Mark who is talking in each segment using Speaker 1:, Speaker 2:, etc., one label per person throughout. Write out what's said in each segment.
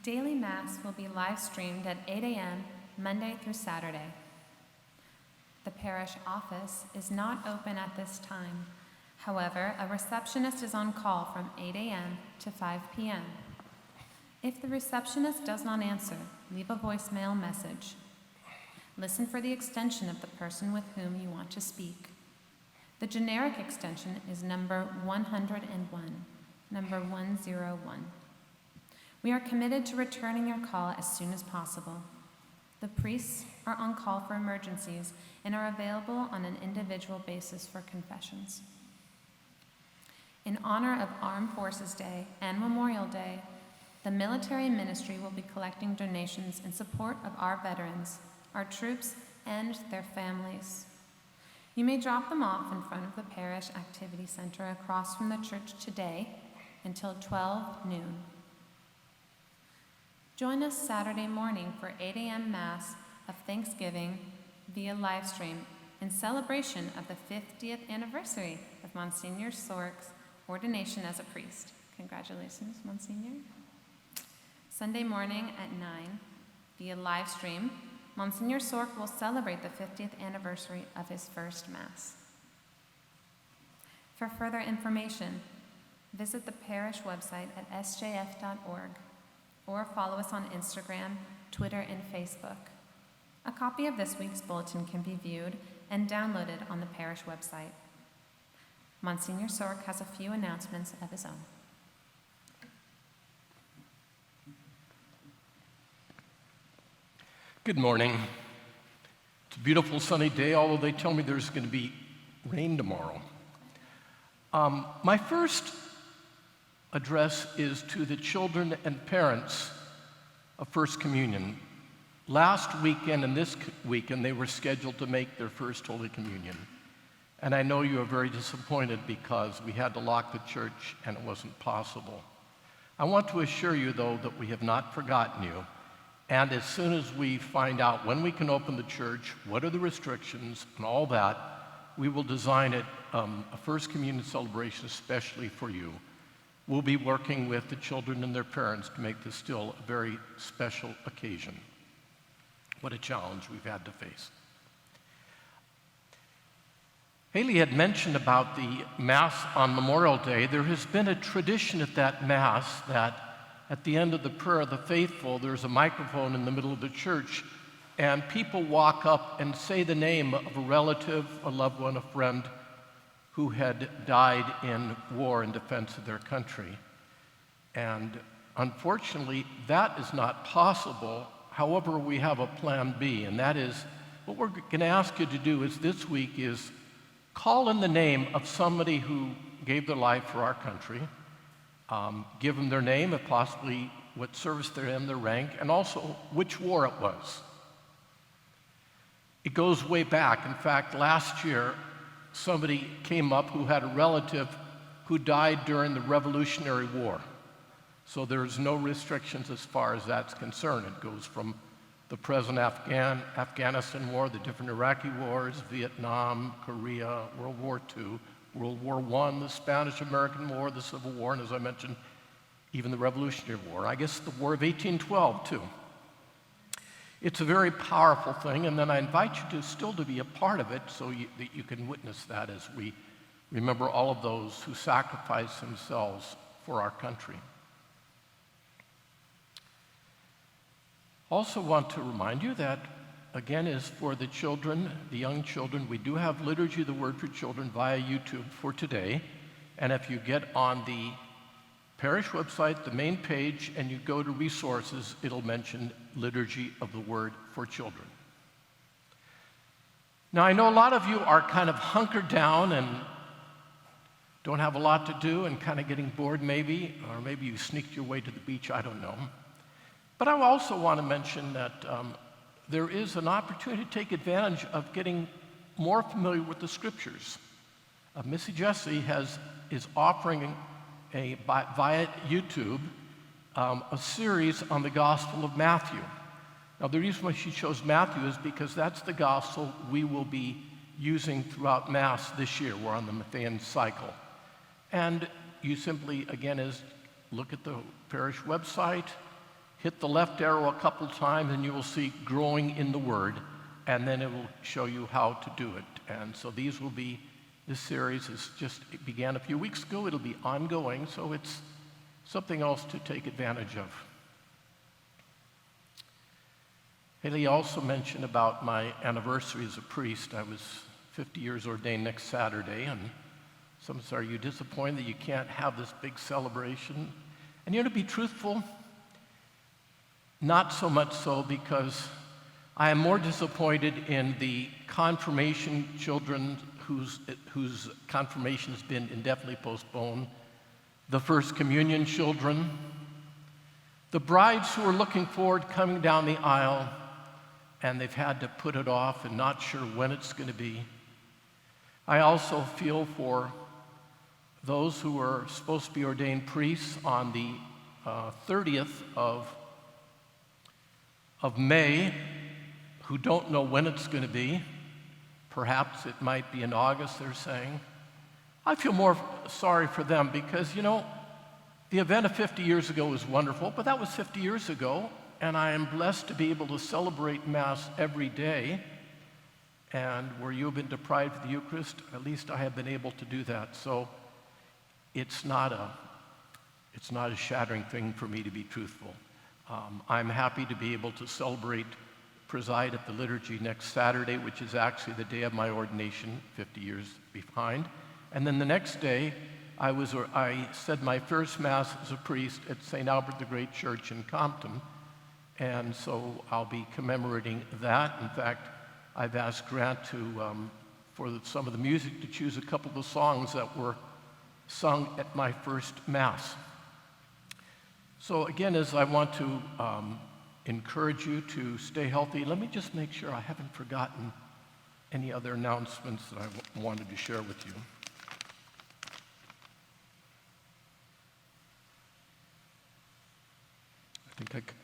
Speaker 1: Daily Mass will be live streamed at 8 a.m. Monday through Saturday. The parish office is not open at this time. However, a receptionist is on call from 8 a.m. to 5 p.m. If the receptionist does not answer, leave a voicemail message. Listen for the extension of the person with whom you want to speak. The generic extension is number 101, number 101. We are committed to returning your call as soon as possible. The priests are on call for emergencies and are available on an individual basis for confessions. In honor of Armed Forces Day and Memorial Day, the military ministry will be collecting donations in support of our veterans, our troops, and their families. You may drop them off in front of the Parish Activity Center across from the church today until 12 noon. Join us Saturday morning for 8 a.m. Mass of Thanksgiving via live stream in celebration of the 50th anniversary of Monsignor Sork's ordination as a priest. Congratulations, Monsignor. Sunday morning at 9, via live stream, Monsignor Sork will celebrate the 50th anniversary of his first Mass. For further information, visit the parish website at sjf.org or follow us on Instagram, Twitter, and Facebook. A copy of this week's bulletin can be viewed and downloaded on the parish website. Monsignor Sork has a few announcements of his own.
Speaker 2: Good morning. It's a beautiful sunny day, although they tell me there's going to be rain tomorrow. My first address is to the children and parents of First Communion. Last weekend and this weekend, they were scheduled to make their first Holy Communion. And I know you are very disappointed because we had to lock the church and it wasn't possible. I want to assure you, though, that we have not forgotten you. And as soon as we find out when we can open the church, what are the restrictions, and all that, we will design it, a First Communion celebration especially for you. We'll be working with the children and their parents to make this still a very special occasion. What a challenge we've had to face. Haley had mentioned about the Mass on Memorial Day. There has been a tradition at that Mass that at the end of the prayer of the faithful, there's a microphone in the middle of the church, and people walk up and say the name of a relative, a loved one, a friend who had died in war in defense of their country. And unfortunately, that is not possible. However, we have a plan B, and that is what we're going to ask you to do is this week is call in the name of somebody who gave their life for our country. Give them their name, if possibly what service they're in, their rank, and also which war it was. It goes way back. In fact, last year, somebody came up who had a relative who died during the Revolutionary War. So there's no restrictions as far as that's concerned. It goes from the present Afghanistan war, the different Iraqi wars, Vietnam, Korea, World War II, World War I, the Spanish-American War, the Civil War, and as I mentioned, even the Revolutionary War. I guess the War of 1812, too. It's a very powerful thing, and then I invite you to still to be a part of it so that you can witness that as we remember all of those who sacrificed themselves for our country. Also want to remind you that, again, is for the children, the young children, we do have Liturgy of the Word for Children via YouTube for today. And if you get on the parish website, the main page, and you go to resources, it'll mention Liturgy of the Word for Children. Now, I know a lot of you are kind of hunkered down and don't have a lot to do and kind of getting bored maybe, or maybe you sneaked your way to the beach, I don't know. But I also want to mention that there is an opportunity to take advantage of getting more familiar with the Scriptures. Missy Jessie is offering via YouTube a series on the Gospel of Matthew. Now, the reason why she chose Matthew is because that's the Gospel we will be using throughout Mass this year. We're on the Matthean cycle. And you simply, again, look at the parish website, hit the left arrow a couple times and you will see growing in the Word, and then it will show you how to do it. And so these will be, this series it began a few weeks ago. It'll be ongoing, so it's something else to take advantage of. Haley also mentioned about my anniversary as a priest. I was 50 years ordained next Saturday, and some say, are you disappointed that you can't have this big celebration? And to be truthful, not so much so, because I am more disappointed in the confirmation children whose confirmation has been indefinitely postponed, the First Communion children, the brides who are looking forward coming down the aisle, and they've had to put it off and not sure when it's going to be. I also feel for those who are supposed to be ordained priests on the 30th of May, who don't know when it's going to be. Perhaps it might be in August, they're saying. I feel more sorry for them because, the event of 50 years ago was wonderful, but that was 50 years ago, and I am blessed to be able to celebrate Mass every day. And where you have been deprived of the Eucharist, at least I have been able to do that. So it's not a shattering thing for me, to be truthful. I'm happy to be able to preside at the liturgy next Saturday, which is actually the day of my ordination, 50 years behind. And then the next day, I said my first Mass as a priest at St. Albert the Great Church in Compton. And so I'll be commemorating that. In fact, I've asked Grant for some of the music to choose a couple of the songs that were sung at my first Mass. So again, as I want to encourage you to stay healthy, let me just make sure I haven't forgotten any other announcements that I wanted to share with you.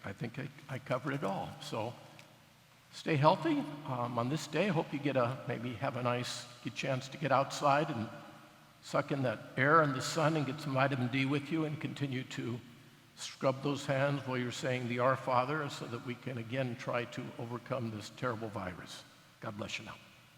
Speaker 2: I think I covered it all. So stay healthy. On this day, I hope you maybe have a nice chance to get outside and suck in that air and the sun and get some vitamin D with you, and continue to scrub those hands while you're saying the Our Father, so that we can again try to overcome this terrible virus. God bless you now.